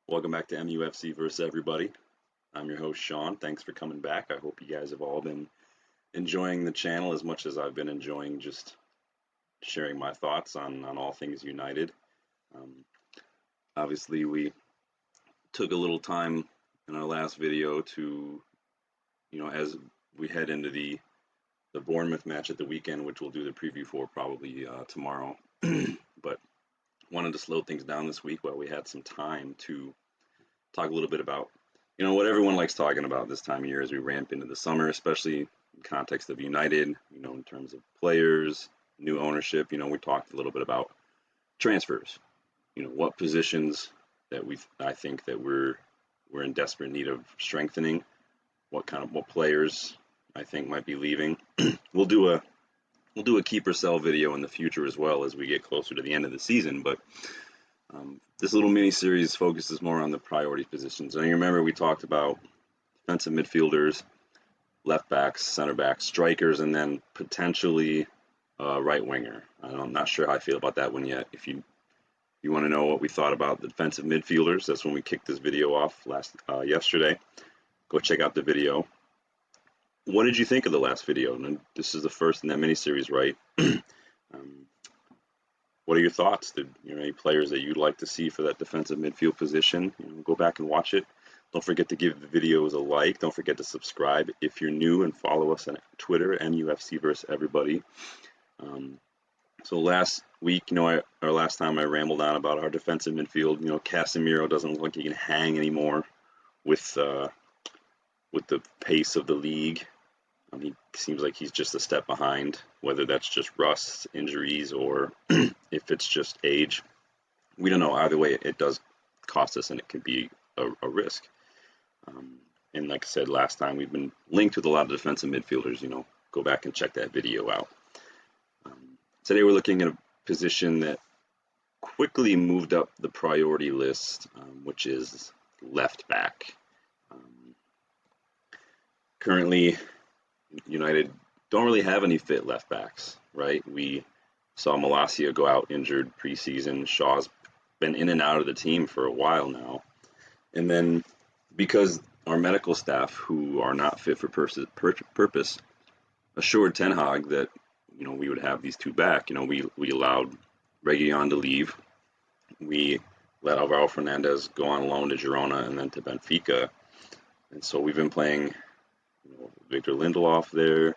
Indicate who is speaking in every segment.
Speaker 1: Welcome back to MUFC versus everybody. I'm your host Sean. Thanks for coming back. I hope you guys have all been enjoying the channel as much as I've been enjoying just sharing my thoughts on all things United. Um, Obviously, we took a little time in our last video to, as we head into the Bournemouth match at the weekend, which we'll do the preview for probably tomorrow. But wanted to slow things down this week while we had some time to talk a little bit about what everyone likes talking about this time of year as we ramp into the summer, especially in context of United, in terms of players, new ownership. We talked a little bit about transfers, what positions that I think that we're in desperate need of strengthening, what players I think might be leaving. we'll do a keep or sell video in the future as well as we get closer to the end of the season, but this little mini series focuses more on the priority positions. And you remember we talked about defensive midfielders, left backs, center backs, strikers, and then potentially right winger. I'm not sure how I feel about that one yet. If you want to know what we thought about the defensive midfielders, that's when we kicked this video off yesterday. Go check out the video. What did you think of the last video? And this is the first in that mini series, right? What are your thoughts? Any players that you'd like to see for that defensive midfield position? Go back and watch it. Don't forget to give the videos a like. Don't forget to subscribe if you're new, and follow us on Twitter, MUFC versus everybody. So last week, or last time I rambled on about our defensive midfield. Casemiro doesn't look like he can hang anymore with the pace of the league. He seems like he's just a step behind, whether that's just rust, injuries, or if it's just age. We don't know. Either way, it does cost us, and it can be a risk. And like I said last time, we've been linked with a lot of defensive midfielders. Go back and check that video out. Today we're looking at a position that quickly moved up the priority list, which is left back. Currently, United don't really have any fit left backs, right? We saw Malacia go out injured preseason. Shaw's been in and out of the team for a while now. And then because our medical staff, who are not fit for purpose, assured Ten Hag that we would have these two back. We allowed Reguilon to leave. We let Alvaro Fernandez go on loan to Girona and then to Benfica. And so we've been playing Victor Lindelof there.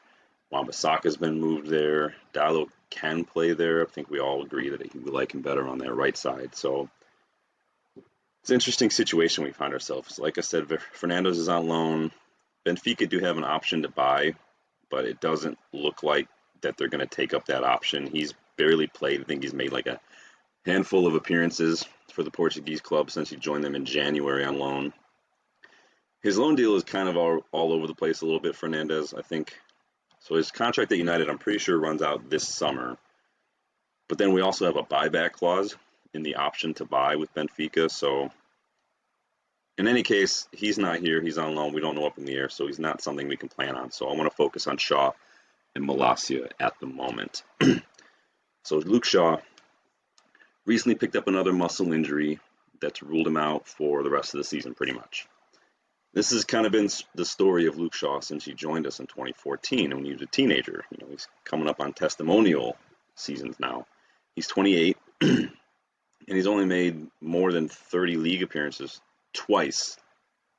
Speaker 1: Wan-Bissaka's been moved there. Dalot can play there. I think we all agree that we like him better on that right side. So it's an interesting situation we find ourselves. Like I said, Fernandez is on loan. Benfica do have an option to buy, but it doesn't look like that they're going to take up that option. He's barely played. I think he's made like a handful of appearances for the Portuguese club since he joined them in January on loan. His loan deal is kind of all over the place a little bit, Fernandez, I think. So his contract at United, I'm pretty sure, runs out this summer. But then we also have a buyback clause in the option to buy with Benfica. So in any case, he's not here. He's on loan. We don't know up in the air, so he's not something we can plan on. So I want to focus on Shaw and Malacia at the moment. So Luke Shaw recently picked up another muscle injury that's ruled him out for the rest of the season pretty much. This has kind of been the story of Luke Shaw since he joined us in 2014 when he was a teenager. He's coming up on testimonial seasons now. He's 28, and he's only made more than 30 league appearances twice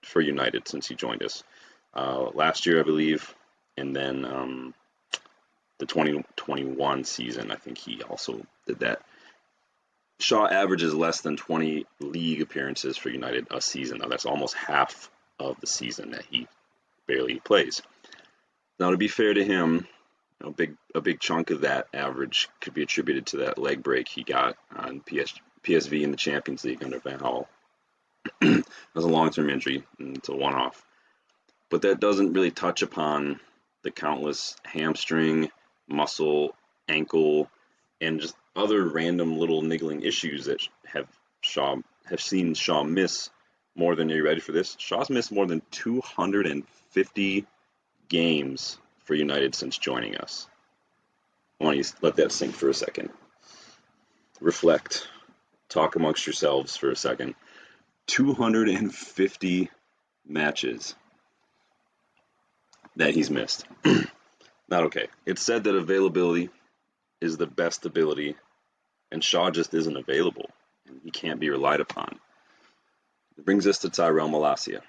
Speaker 1: for United since he joined us. Last year, I believe, and then the 2021 season, I think he also did that. Shaw averages less than 20 league appearances for United a season. Now, that's almost half of the season that he barely plays. Now, to be fair to him, a big chunk of that average could be attributed to that leg break he got on PSV in the Champions League under Van Gaal. It was a long-term injury, and it's a one-off. But that doesn't really touch upon the countless hamstring, muscle, ankle, and just other random little niggling issues that have seen Shaw miss more than, are you ready for this? Shaw's missed more than 250 games for United since joining us. I want you to let that sink for a second. Reflect. Talk amongst yourselves for a second. 250 matches that he's missed. Not okay. It's said that availability is the best ability, and Shaw just isn't available, and he can't be relied upon. It brings us to Tyrell Malacia.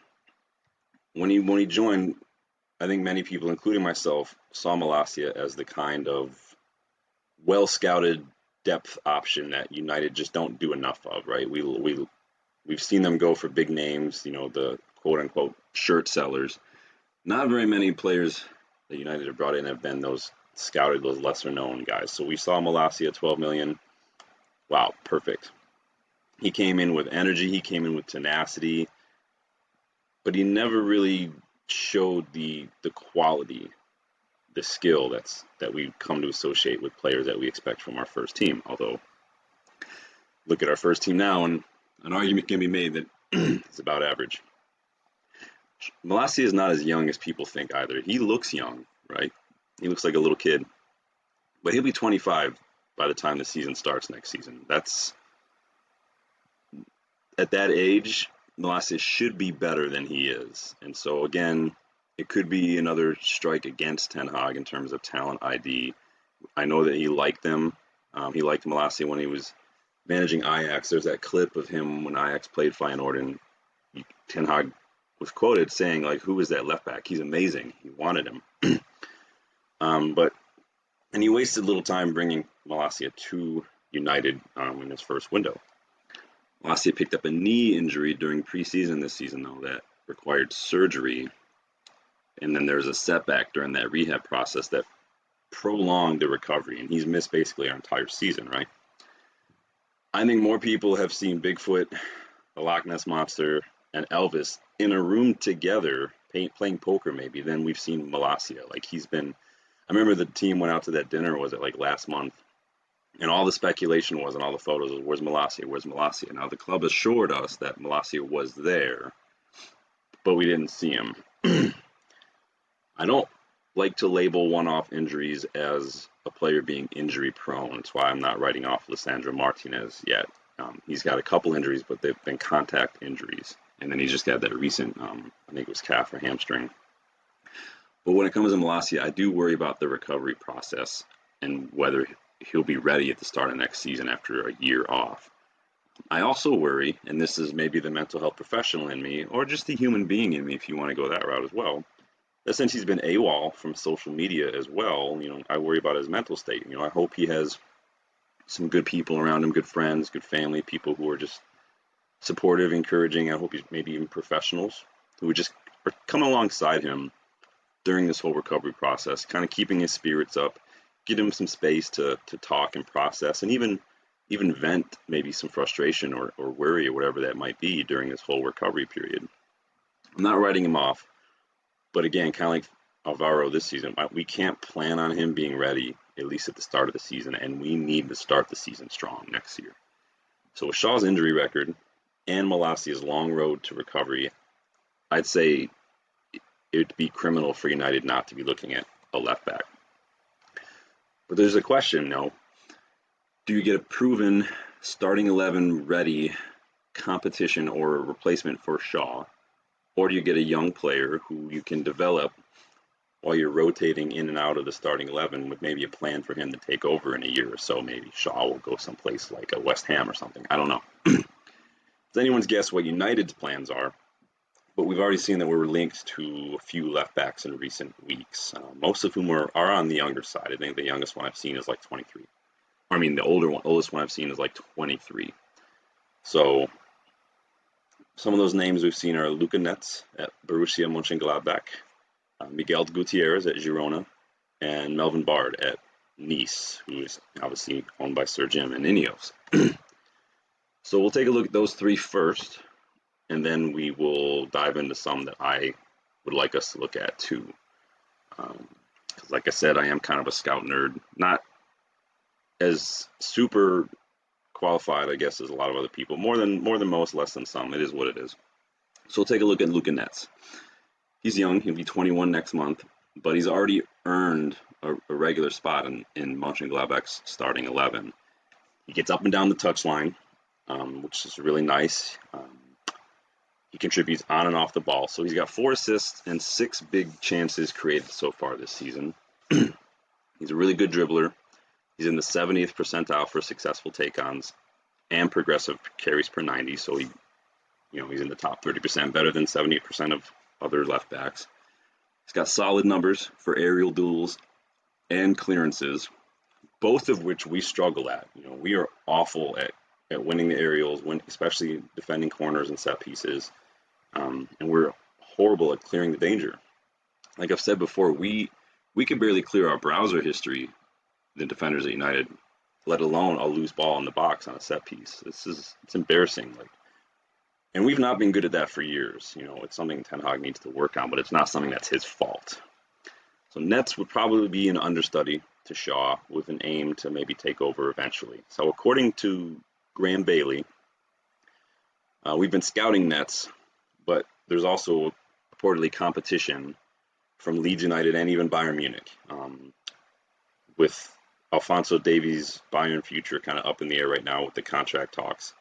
Speaker 1: When he joined, I think many people, including myself, saw Malacia as the kind of well-scouted depth option that United just don't do enough of, right? We've seen them go for big names, the quote-unquote shirt sellers. Not very many players that United have brought in have been those scouted, those lesser-known guys. So we saw Malacia at 12 million. Wow, perfect. He came in with energy, he came in with tenacity, but he never really showed the quality, the skill that we've come to associate with players that we expect from our first team. Although, look at our first team now, and an argument can be made that it's about average. Malacia is not as young as people think either. He looks young, right? He looks like a little kid, but he'll be 25 by the time the season starts next season. That's at that age, Malacia should be better than he is. And so again, it could be another strike against Ten Hag in terms of talent ID. I know that he liked them. He liked Malacia when he was managing Ajax. There's that clip of him when Ajax played Feyenoord, and Ten Hag was quoted saying, like, who is that left back? He's amazing. He wanted him. And he wasted little time bringing Malacia to United in his first window. Malacia picked up a knee injury during preseason this season, though, that required surgery. And then there was a setback during that rehab process that prolonged the recovery. And he's missed basically our entire season, right? I think more people have seen Bigfoot, the Loch Ness Monster, and Elvis in a room together playing poker maybe than we've seen Malacia. Like, he's been... I remember the team went out to that dinner, was it like last month? And all the speculation was, and all the photos was, where's Malacia? Where's Malacia? Now, the club assured us that Malacia was there, but we didn't see him. I don't like to label one-off injuries as a player being injury-prone. That's why I'm not writing off Lisandro Martinez yet. He's got a couple injuries, but they've been contact injuries. And then he's just got that recent, I think it was calf or hamstring. But when it comes to Malacia, I do worry about the recovery process and whether he'll be ready at the start of next season after a year off. I also worry, and this is maybe the mental health professional in me, or just the human being in me if you want to go that route as well, that since he's been AWOL from social media as well, I worry about his mental state. I hope he has some good people around him, good friends, good family, people who are just supportive, encouraging. I hope he's maybe even professionals who would just come alongside him during this whole recovery process, kind of keeping his spirits up, give him some space to talk and process, and even vent maybe some frustration or worry or whatever that might be during this whole recovery period. I'm not writing him off, but again, kind of like Alvaro this season, we can't plan on him being ready, at least at the start of the season, and we need to start the season strong next year. So with Shaw's injury record and Malacia's long road to recovery, I'd say it would be criminal for United not to be looking at a left back. But there's a question, do you get a proven starting 11 ready competition or replacement for Shaw, or do you get a young player who you can develop while you're rotating in and out of the starting 11 with maybe a plan for him to take over in a year or so? Maybe Shaw will go someplace like a West Ham or something. I don't know. It's anyone's guess what United's plans are. But we've already seen that we're linked to a few left backs in recent weeks, most of whom are on the younger side. I think the youngest one I've seen is like 23. The oldest one I've seen is like 23. So some of those names we've seen are Luka Netz at Borussia Mönchengladbach, Miguel Gutierrez at Girona, and Melvin Bard at Nice, who is obviously owned by Sir Jim and Ineos. So we'll take a look at those three first, and then we will dive into some that I would like us to look at too. Because like I said, I am kind of a scout nerd, not as super qualified, I guess, as a lot of other people. More than most, less than some. It is what it is. So we'll take a look at Luka Netz. He's young. He'll be 21 next month, but he's already earned a regular spot in Mönchengladbach's starting 11. He gets up and down the touchline, which is really nice. He contributes on and off the ball. So he's got 4 assists and 6 big chances created so far this season. He's a really good dribbler. He's in the 70th percentile for successful take-ons and progressive carries per 90. So he's in the top 30%, better than 70% of other left backs. He's got solid numbers for aerial duels and clearances, both of which we struggle at. We are awful at winning the aerials, especially defending corners and set pieces, and we're horrible at clearing the danger. Like I've said before, we can barely clear our browser history, the defenders at United, let alone a loose ball in the box on a set piece. It's embarrassing. And we've not been good at that for years. It's something Ten Hag needs to work on, but it's not something that's his fault. So Nets would probably be an understudy to Shaw with an aim to maybe take over eventually. So according to Graham Bailey, we've been scouting Nets, but there's also reportedly competition from Leeds United and even Bayern Munich, with Alphonso Davies' Bayern future kind of up in the air right now with the contract talks.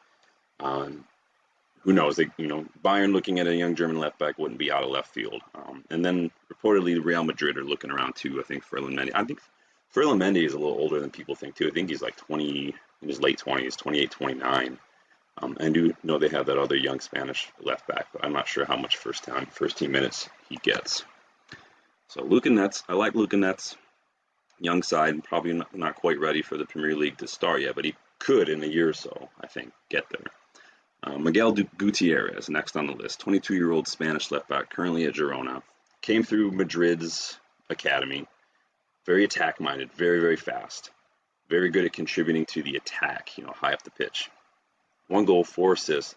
Speaker 1: Who knows? Bayern looking at a young German left back wouldn't be out of left field. And then reportedly Real Madrid are looking around too. I think Ferland Mendy is a little older than people think too. I think he's like 20, in his late 20s, 28, 29. I do know they have that other young Spanish left back, but I'm not sure how much first team minutes he gets. So Luka Netz, I like Luka Netz. Young side, probably not quite ready for the Premier League to start yet, but he could in a year or so, I think, get there. Miguel Gutierrez, next on the list, 22-year-old Spanish left back, currently at Girona. Came through Madrid's academy. Very attack-minded, very, very fast. Very good at contributing to the attack, high up the pitch. 1 goal, 4 assists,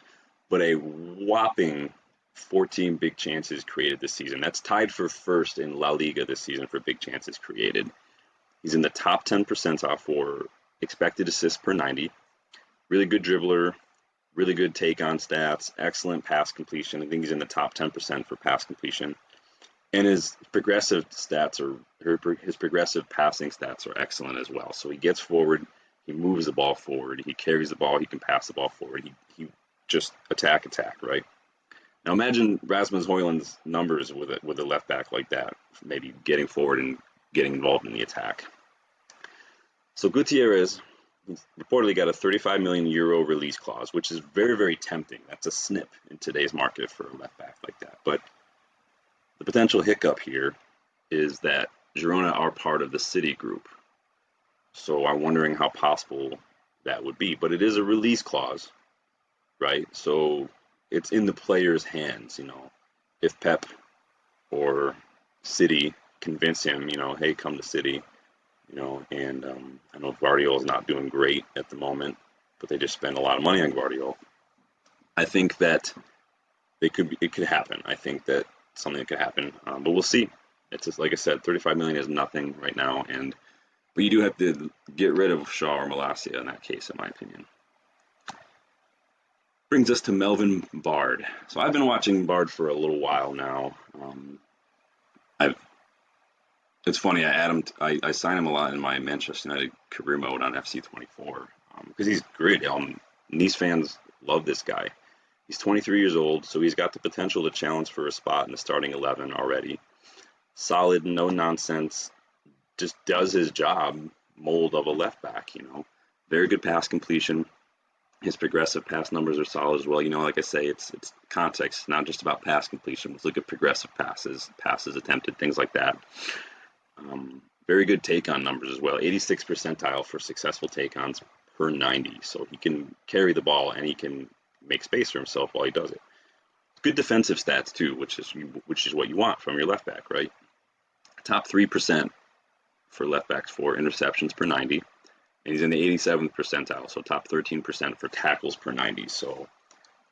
Speaker 1: but a whopping 14 big chances created this season. That's tied for first in La Liga this season for big chances created. He's in the top 10 percentile for expected assists per 90. Really good dribbler. Really good take-on stats, excellent pass completion. I think he's in the top 10% for pass completion. And his progressive passing stats are excellent as well. So he gets forward, he moves the ball forward, he carries the ball, he can pass the ball forward. He just attack, right? Now imagine Rasmus Højlund's numbers with a left back like that, maybe getting forward and getting involved in the attack. So Gutierrez reportedly got a 35 million euro release clause, which is very, very tempting. That's a snip in today's market for a left back like that. But the potential hiccup here is that Girona are part of the City group. So I'm wondering how possible that would be. But it is a release clause, right? So it's in the player's hands, If Pep or City convince him, hey, come to City, and I know Guardiola's not doing great at the moment, but they just spend a lot of money on Guardiola. I think that it could happen. I think that something could happen, but we'll see. It's just, like I said, 35 million is nothing right now, but you do have to get rid of Shaw or Malacia in that case, in my opinion. Brings us to Melvin Bard. So I've been watching Bard for a little while now. It's funny, I sign him a lot in my Manchester United career mode on FC24 because he's great. Nice fans love this guy. He's 23 years old, so he's got the potential to challenge for a spot in the starting 11 already. Solid, no nonsense, just does his job, mold of a left back, Very good pass completion. His progressive pass numbers are solid as well. Like I say, it's context, not just about pass completion. Let's look at progressive passes attempted, things like that. Very good take-on numbers as well. 86th percentile for successful take-ons per 90. So he can carry the ball and he can make space for himself while he does it. Good defensive stats too, which is what you want from your left back, right? Top 3% for left backs for interceptions per 90. And he's in the 87th percentile, so top 13% for tackles per 90. So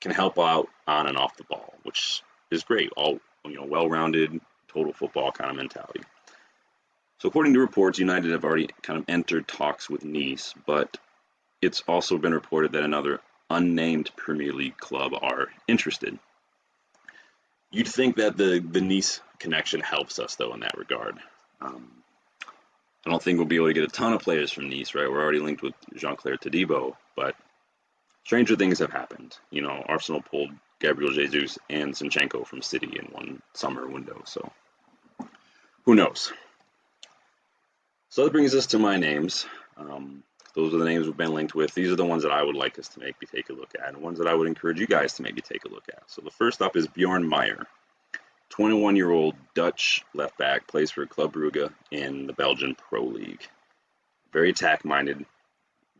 Speaker 1: can help out on and off the ball, which is great. All well-rounded, total football kind of mentality. So according to reports, United have already kind of entered talks with Nice, but it's also been reported that another unnamed Premier League club are interested. You'd think that the Nice connection helps us, though, in that regard. I don't think we'll be able to get a ton of players from Nice, right? We're already linked with Jean-Claire Todibo, but stranger things have happened. Arsenal pulled Gabriel Jesus, and Zinchenko from City in one summer window. So who knows? So that brings us to my names. Those are the names we've been linked with. These are the ones that I would like us to maybe take a look at, and ones that I would encourage you guys to maybe take a look at. So the first up is Bjorn Meyer, 21-year-old Dutch left back, plays for Club Brugge in the Belgian Pro League. Very attack-minded,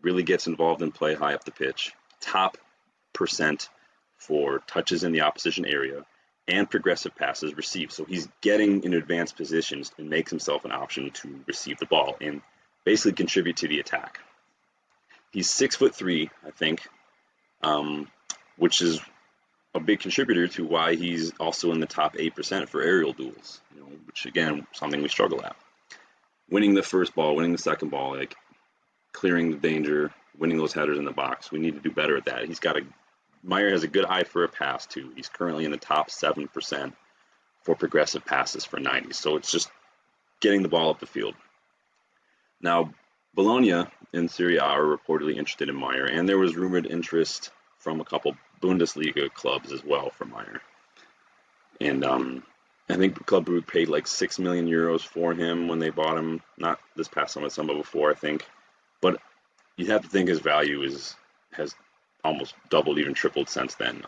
Speaker 1: really gets involved in play high up the pitch. Top percent for touches in the opposition area and progressive passes received. So he's getting in advanced positions and makes himself an option to receive the ball and basically contribute to the attack. He's 6'3", I think, which is a big contributor to why he's also in the top 8% for aerial duels, which again, something we struggle at. Winning the first ball, winning the second ball, like clearing the danger, winning those headers in the box. We need to do better at that. Meyer has a good eye for a pass too. He's currently in the top 7% for progressive passes for 90. So it's just getting the ball up the field. Now, Bologna in Serie A are reportedly interested in Meyer, and there was rumored interest from a couple Bundesliga clubs as well for Meyer. And I think Club Brugge paid like 6 million euros for him when they bought him. Not this past summer, summer before, I think. But you have to think his value has almost doubled, even tripled since then.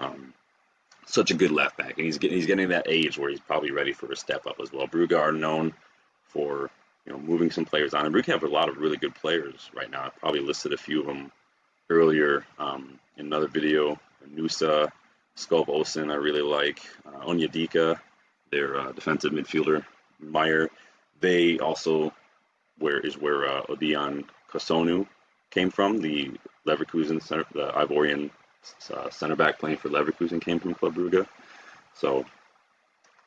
Speaker 1: Such a good left back, and he's getting that age where he's probably ready for a step up as well. Brugge are known for moving some players on, and Brugge have a lot of really good players right now. I probably listed a few of them earlier in another video. Nusa, Skov Olsen, I really like. Onyedika, their defensive midfielder. Meyer. They also where Odion Kosonu came from. The Leverkusen center, the Ivorian center back playing for Leverkusen came from Club Brugge. So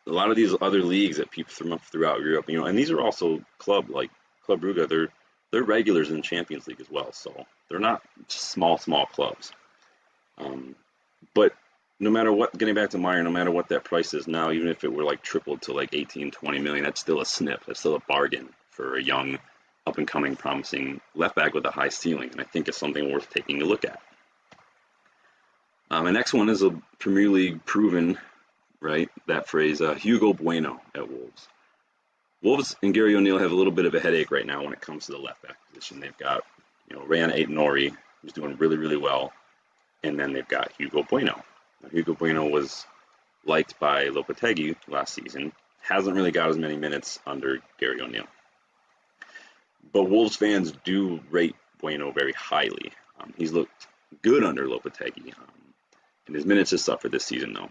Speaker 1: a lot of these other leagues that people throughout Europe, and these are also Club Brugge. They're regulars in the Champions League as well. So they're not just small clubs. But no matter what, getting back to Meyer, no matter what that price is now, even if it were like tripled to like 18, 20 million, that's still a snip. That's still a bargain for a young, up-and-coming, promising left back with a high ceiling, and I think it's something worth taking a look at. My next one is a Premier League proven, right, that phrase, Hugo Bueno at Wolves. Wolves and Gary O'Neill have a little bit of a headache right now when it comes to the left back position. They've got, Rayan Aït-Nouri, who's doing really, really well, and then they've got Hugo Bueno. Now, Hugo Bueno was liked by Lopetegui last season, hasn't really got as many minutes under Gary O'Neill. But Wolves fans do rate Bueno very highly. He's looked good under Lopetegui, and his minutes have suffered this season, though.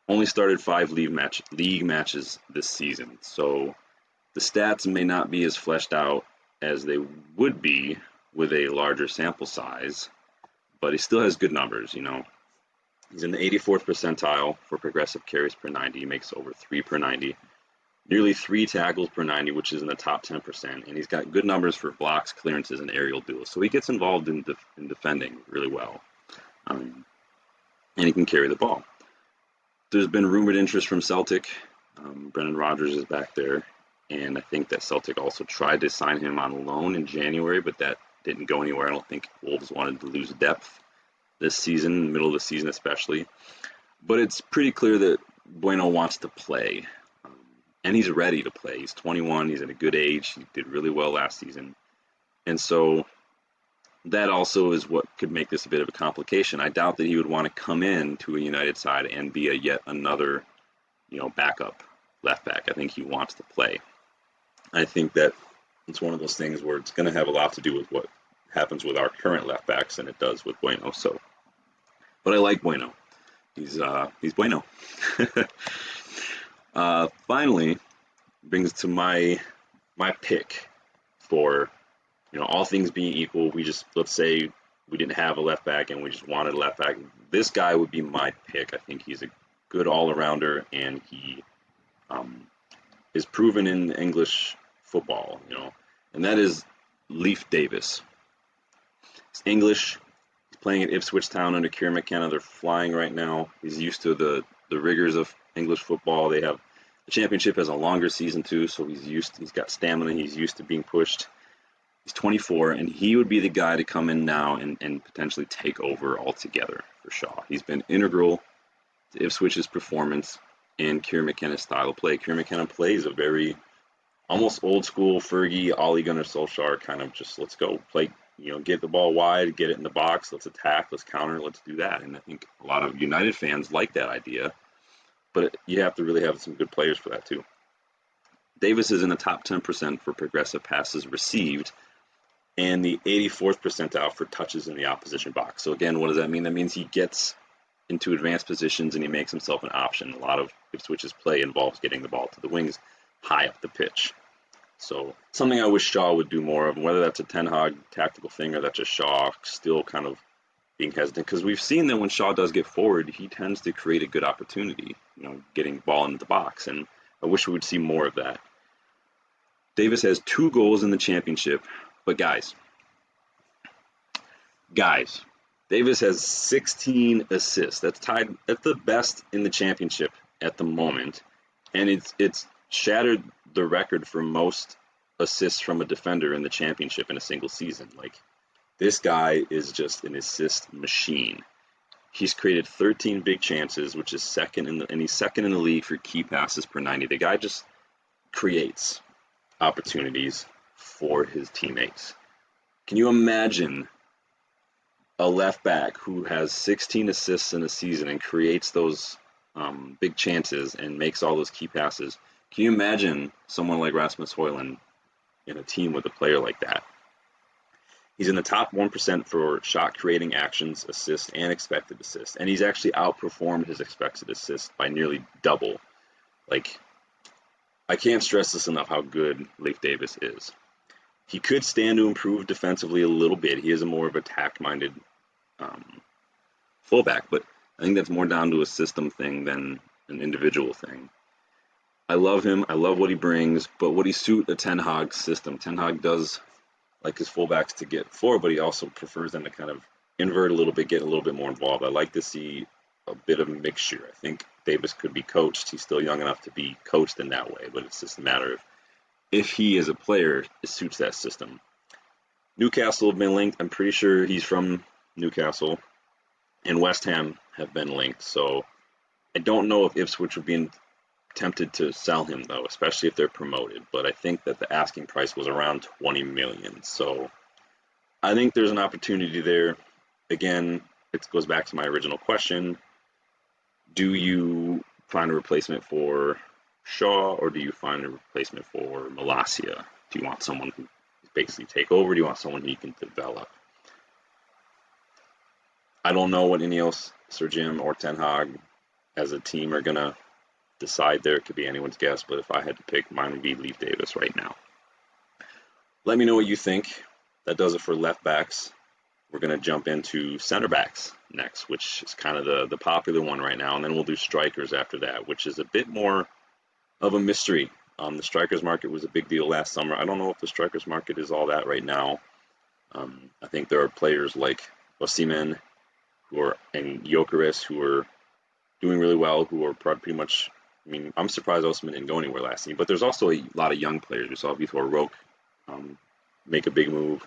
Speaker 1: Only started 5 league matches this season, so the stats may not be as fleshed out as they would be with a larger sample size, but he still has good numbers, He's in the 84th percentile for progressive carries per 90. He makes over 3 per 90. Nearly 3 tackles per 90, which is in the top 10%. And he's got good numbers for blocks, clearances, and aerial duels. So he gets involved in defending really well. And he can carry the ball. There's been rumored interest from Celtic. Brendan Rodgers is back there. And I think that Celtic also tried to sign him on loan in January, but that didn't go anywhere. I don't think Wolves wanted to lose depth this season, middle of the season especially. But it's pretty clear that Bueno wants to play. And he's ready to play. He's 21. He's at a good age. He did really well last season. And so that also is what could make this a bit of a complication. I doubt that he would want to come in to a United side and be a yet another, backup left back. I think he wants to play. I think that it's one of those things where it's going to have a lot to do with what happens with our current left backs than it does with Bueno. So, but I like Bueno. He's Bueno. Finally, brings to my pick for, all things being equal. Let's say we didn't have a left back and we just wanted a left back. This guy would be my pick. I think he's a good all-arounder, and he is proven in English football, and that is Leif Davis. He's English. He's playing at Ipswich Town under Kieran McKenna. They're flying right now. He's used to the rigors of English football. They have the championship has a longer season too, so he's got stamina. He's used to being pushed. He's 24, and he would be the guy to come in now and potentially take over altogether for Shaw. He's been integral to Ipswich's performance and Kieran McKenna's style of play. Kieran McKenna plays a very almost old school Fergie, Ole Gunnar Solskjaer kind of just let's go play, get the ball wide, get it in the box, let's attack, let's counter, let's do that. And I think a lot of United fans like that idea, but you have to really have some good players for that too. Davis is in the top 10% for progressive passes received and the 84th percentile for touches in the opposition box. So again, what does that mean? That means he gets into advanced positions and he makes himself an option. A lot of Ipswich's play involves getting the ball to the wings high up the pitch. So something I wish Shaw would do more of, whether that's a Ten Hag tactical thing or that's just Shaw still kind of being hesitant, because we've seen that when Shaw does get forward, he tends to create a good opportunity, getting ball into the box, and I wish we would see more of that. Davis has 2 goals in the championship, but guys, Davis has 16 assists. That's the best in the championship at the moment, and it's shattered the record for most assists from a defender in the championship in a single season. Like, this guy is just an assist machine. He's created 13 big chances, which is and he's second in the league for key passes per 90. The guy just creates opportunities for his teammates. Can you imagine a left back who has 16 assists in a season and creates those big chances and makes all those key passes? Can you imagine someone like Rasmus Højlund in a team with a player like that? He's in the top 1% for shot creating actions, assists, and expected assists. And he's actually outperformed his expected assists by nearly double. Like, I can't stress this enough how good Leif Davis is. He could stand to improve defensively a little bit. He is a more of attack-minded fullback, but I think that's more down to a system thing than an individual thing. I love him. I love what he brings, but would he suit a Ten Hag system? Ten Hag does like his fullbacks to get forward, but he also prefers them to kind of invert a little bit, get a little bit more involved. I like to see a bit of a mixture. I think Davis could be coached. He's still young enough to be coached in that way, but it's just a matter of if he as a player suits that system. Newcastle have been linked. I'm pretty sure he's from Newcastle, and West Ham have been linked. So I don't know if Ipswich would be tempted to sell him, though, especially if they're promoted. But I think that the asking price was around 20 million. So I think there's an opportunity there. Again, it goes back to my original question. Do you find a replacement for Shaw, or do you find a replacement for Malacia? Do you want someone who basically take over? Do you want someone who you can develop? I don't know what Ineos, Sir Jim, or Ten Hag as a team are going to decide there. It could be anyone's guess, but if I had to pick, mine would be Leif Davis right now. Let me know what you think. That does it for left backs. We're going to jump into center backs next, which is kind of the popular one right now, and then we'll do strikers after that, which is a bit more of a mystery. The strikers market was a big deal last summer. I don't know if the strikers market is all that right now. I think there are players like Osimhen and Gyökeres who are doing really well, who are pretty much. I mean, I'm surprised Osimhen didn't go anywhere last season, but there's also a lot of young players. We saw Vitor Roque make a big move,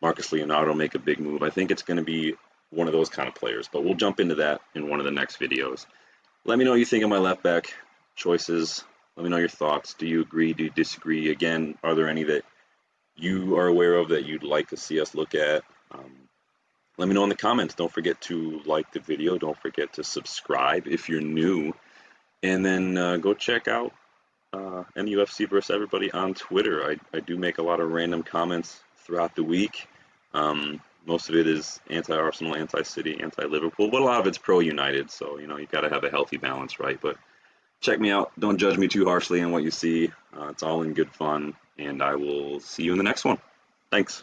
Speaker 1: Marcus Leonardo make a big move. I think it's going to be one of those kind of players, but we'll jump into that in one of the next videos. Let me know what you think of my left back choices. Let me know your thoughts. Do you agree? Do you disagree? Again, are there any that you are aware of that you'd like to see us look at? Let me know in the comments. Don't forget to like the video. Don't forget to subscribe if you're new. And then go check out MUFC vs. Everybody on Twitter. I do make a lot of random comments throughout the week. Most of it is anti-Arsenal, anti-City, anti-Liverpool, but a lot of it's pro-United. So, you got to have a healthy balance, right? But check me out. Don't judge me too harshly on what you see. It's all in good fun. And I will see you in the next one. Thanks.